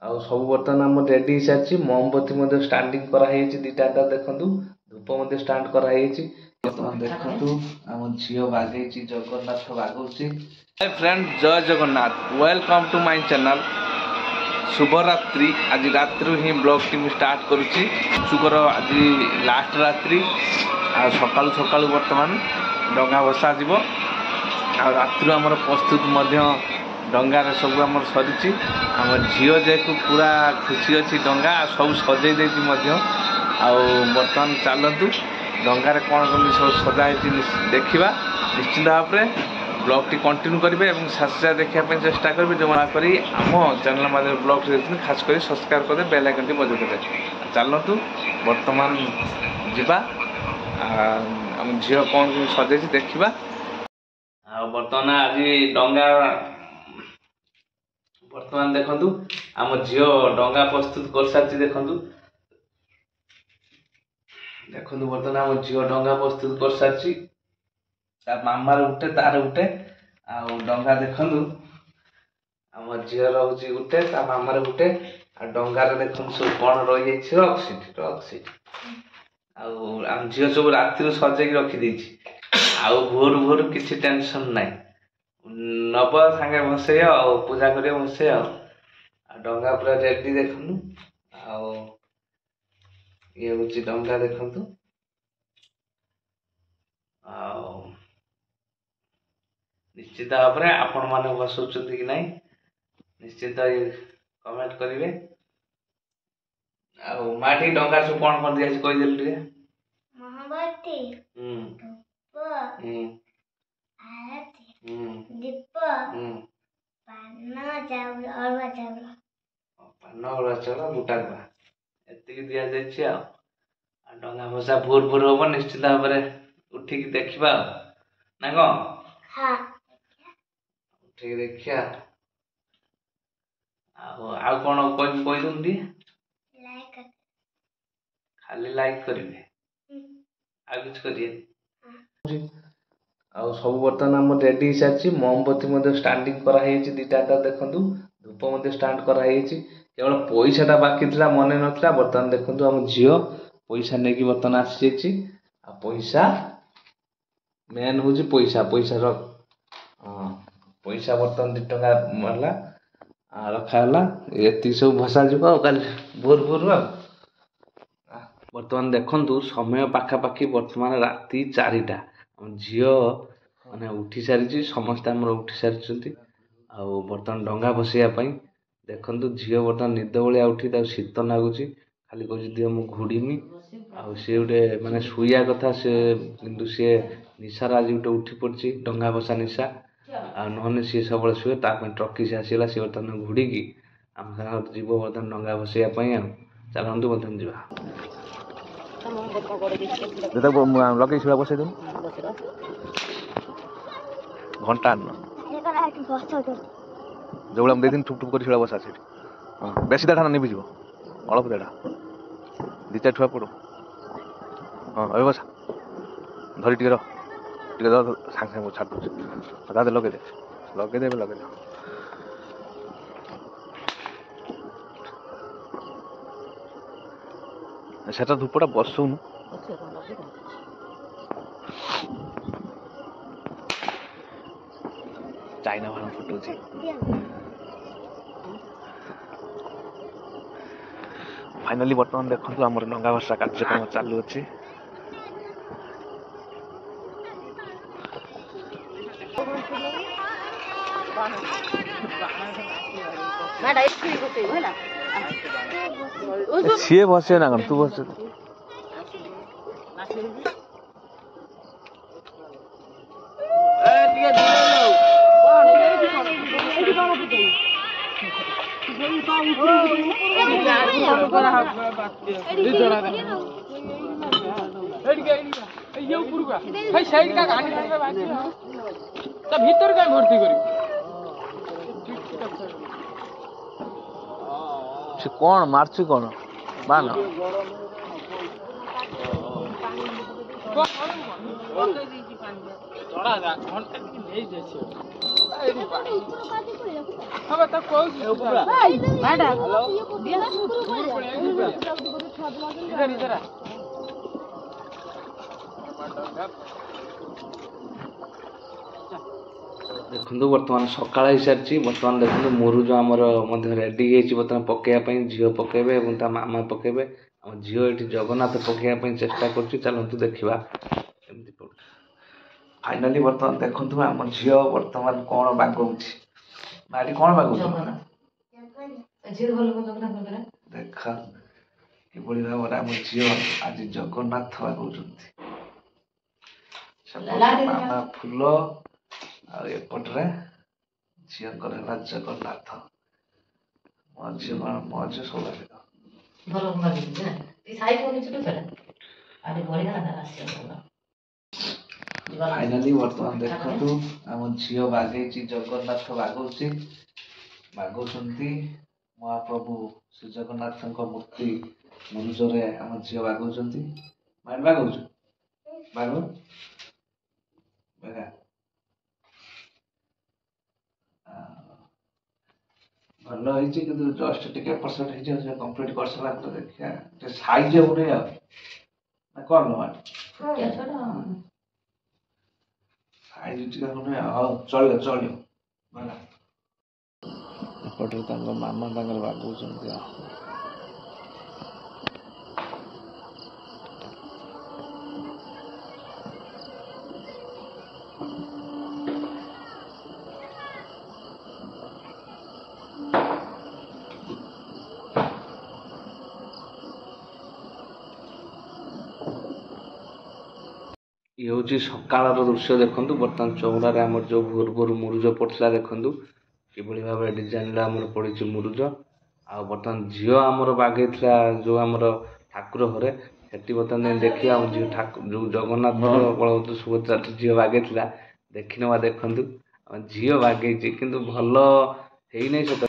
ଆଉ ସବୁ ବର୍ତ୍ତମାନ ଆମର ରେଡି ହେଇସାରିଛି। ମହମବତୀ ମଧ୍ୟ ଷ୍ଟାଣ୍ଡିଂ କରାହେଇଛି, ଦୁଇଟା ଦେଖନ୍ତୁ। ଧୂପ ମଧ୍ୟ ଷ୍ଟାଣ୍ଡ କରାହେଇଛି। ବର୍ତ୍ତମାନ ଦେଖନ୍ତୁ ଆମ ଝିଅ ବାଗେଇଛି, ଜଗନ୍ନାଥ ବାଗଉଛି। Hi friend, Jai Jagannath, welcome to my channel. शुभरात्रि। आज रात्रि ही ब्लॉग टी स्टार्ट करुच्ची। शुक्र आज लास्ट रात्रि सकाल सकाल बर्तमान डंगा भसा जीव। रात्रि आमर प्रस्तुत डंगार सब आम सरी। आम झील जेहेतु पूरा खुशी अच्छी डंगा सब सजे बर्तमान चलतु डंगार कौन कमी सब सजाई देखा निश्चित भाव में ब्लॉग टी कंटिन्यू करेंगे और शेष देखापी चेष्टा करेंगे। जो आम चैनल माध्यम ब्लॉग देखते खास कर सब्सक्राइब कर बेल आइकन टी बजाई देते। चलतु बर्तमान जीवा आम झील कौन सजे देखा। बर्तमान आज डंगा बर्तमान देखु आम झील डंगा प्रस्तुत कर सारी। देखु देखु बर्तमान आम झील डंगा प्रस्तुत कर सारी। मामार गुटे तार गुटे डंगा देखु आम झील हूँ गुटे मामार गुटे डंगार देखु सब कौन रही रक सीट आम झील सब राति सजे रखी भोर भोर किसी टेंशन ना नब सांगे भसे पूजा कर भसे डंगा पूरा रेडी देखु ये हूँ डंगा देखु निश्चित भाव में आपण मैंने भसौं कि ना निश्चित कमेंट करेंगे। माटी डंगा सब कौन कर दिया कहीदेलु टे मोमबत्ती धूप आरती दीप पान चाउल अरुआ चाउल बुटा गुआ एति दिया जाए। डंगा भसा भोर भोर हम निश्चित भाव में उठिक देखा ना कौन उठिक देखिया कौन कही खाली लाइक करेंगे सब बर्तमान आम रेडी हो सारी। मोमबत्ती स्टांडिंग कराई दुटा देखु धूप स्टांड कराई केवल पैसाटा बाकी था मन नाला। बर्तमान देखु आम झील पैसा नहीं बर्तमान आसी पैसा मेन हूँ पैसा पैसा पैसा बर्तमान 2 टंका है रखाला ये सब भसा जीव भोर भोर बर्तमान देखु समय पाखापाखि बर्तमान राति 4टा झील मैंने उठी सारी समस्ते आम उठी सारी बर्तमान डंगा भसैयापाई देखु झील बर्तमान निद भाया उठी शीत लगुच खाली कह दिह मु घोड़मी सी गोटे मानने शुआ कथा से किंतु सी निशार आज गोटे उठी पड़ी डंगा भसा निशा नहने सी सब शुए ट्रकी से आसला सी बर्तमान घोड़िकी आम सागर जीव बर्तमान डंगा भसैयापाई चलतु बर्तमान जा लगे शुआ बसई दे घंटा जो भाई मुझे ठुप ठुप कर शुआ बसा से बेसी देढ़ा नहीं बुझ अल्प देढ़ा 2-4 ठुआ पड़ो हाँ अभी बसा धरी टे सागे सागे छाड़ दूसरी दादे लगे लगे सेटा धूपटा बसौनु चाइना भान फुटुची फाइनाली बर्तमान देखु आम डंगा भसा कार्यक्रम चालू अच्छी। सी भसे ना तू भसे भीतर का भर्ती कर कौन मार्च कौन मान घंटा ଦେଖନ୍ତୁ ବର୍ତ୍ତମାନ ସକାଳ ହେଇସାରିଛି। ବର୍ତ୍ତମାନ ଦେଖନ୍ତୁ ମୁରୁଜ ଆମର ମଧ୍ୟ ରେଡ଼ି ହେଇଛି ବର୍ତ୍ତମାନ ପକେଇବା ପାଇଁ। ଝିଅ ପକେଇବେ ଏବଂ ତା ମାମା ପକେଇବେ। ଆମ ଝିଅ ଏଠି ଜଗନ୍ନାଥ ପକେଇବା ପାଇଁ ଚେଷ୍ଟା କରୁଛି। ଚାଲନ୍ତୁ ଦେଖିବା କେମିତି ପଡୁଛି। ଫାଇନାଲି ବର୍ତ୍ତମାନ ଦେଖନ୍ତୁ ଆମ ଝିଅ ବର୍ତ୍ତମାନ କ'ଣ ବାଗଉଛି। ମାଟି କ'ଣ ବାଗଉଛି? ଦେଖ କିଭଳି ଭାବରେ ଆମ ଝିଅ ଆଜି ଜଗନ୍ନାଥ ବାଗଉଛନ୍ତି। ମାମା ଫୁଲ ଆଉ ଏପଟରେ ଝିଅଙ୍କର ହେଲା ଜଗନ୍ନାଥ। ମୋ ଝିଅ ସୌଭାଗ୍ୟ। ଫାଇନାଲି ବର୍ତ୍ତମାନ ଦେଖନ୍ତୁ ଆମ ଝିଅ ବାଗେଇଛି ଜଗନ୍ନାଥ ବାଗଉଛନ୍ତି। ମହାପ୍ରଭୁ ଶ୍ରୀ ଜଗନ୍ନାଥଙ୍କ ମୂର୍ତ୍ତି ମୁରୁଜରେ ଆମ ଝିଅ ବାଗଉଛନ୍ତି। ମାଇଣ୍ଡ ବାଗଉଛୁ ବାଗ ଭଲ ହେଇଛି କିନ୍ତୁ ଜଷ୍ଟ ଟିକେ ଏପଟ ହେଇଛି। କମ୍ପ୍ଲିଟ୍ କରିସାରିଲା ପରେ ଦେଖିବା ଟିକେ ସାଇଜ ହଉନି ଆଉ ନା କ'ଣ ସାଇଜ ଟିକେ ହଉନି ଆଉ। ହଉ ଚଳିବ ଏପଟରେ ତାଙ୍କ ମାମା ତାଙ୍କର ବାଗଉଛନ୍ତି ଆଉ। ଇଏ ହେଉଛି ସକାଳର ଦୃଶ୍ୟ ଦେଖନ୍ତୁ। ବର୍ତ୍ତମାନ ଚଉରାରେ ଆମର ଯେଉଁ ଭୋରୁ ମୁରୁଜ ପଡ଼ିଥିଲା ଦେଖନ୍ତୁ କିଭଳି ଭାବରେ ଡିଜାଇନର ଆମର ପଡ଼ିଛି ମୁରୁଜ। ଆଉ ବର୍ତ୍ତମାନ ଝିଅ ଆମର ବାଗେଇଥିଲା ଯେଉଁ ଆମର ଠାକୁର ଘରେ ସେଠି ବର୍ତ୍ତମାନ ଦେଖିବା ଆମ ଝିଅ ଯେଉଁ ଜଗନ୍ନାଥ ବଳଭଦ୍ର ସୁଭଦ୍ରା ଝିଅ ବାଗେଇଥିଲା ଦେଖିନେବା। ଦେଖନ୍ତୁ ଆମ ଝିଅ ବାଗେଇଛି କିନ୍ତୁ ଭଲ ହେଇନାହିଁ ସତ।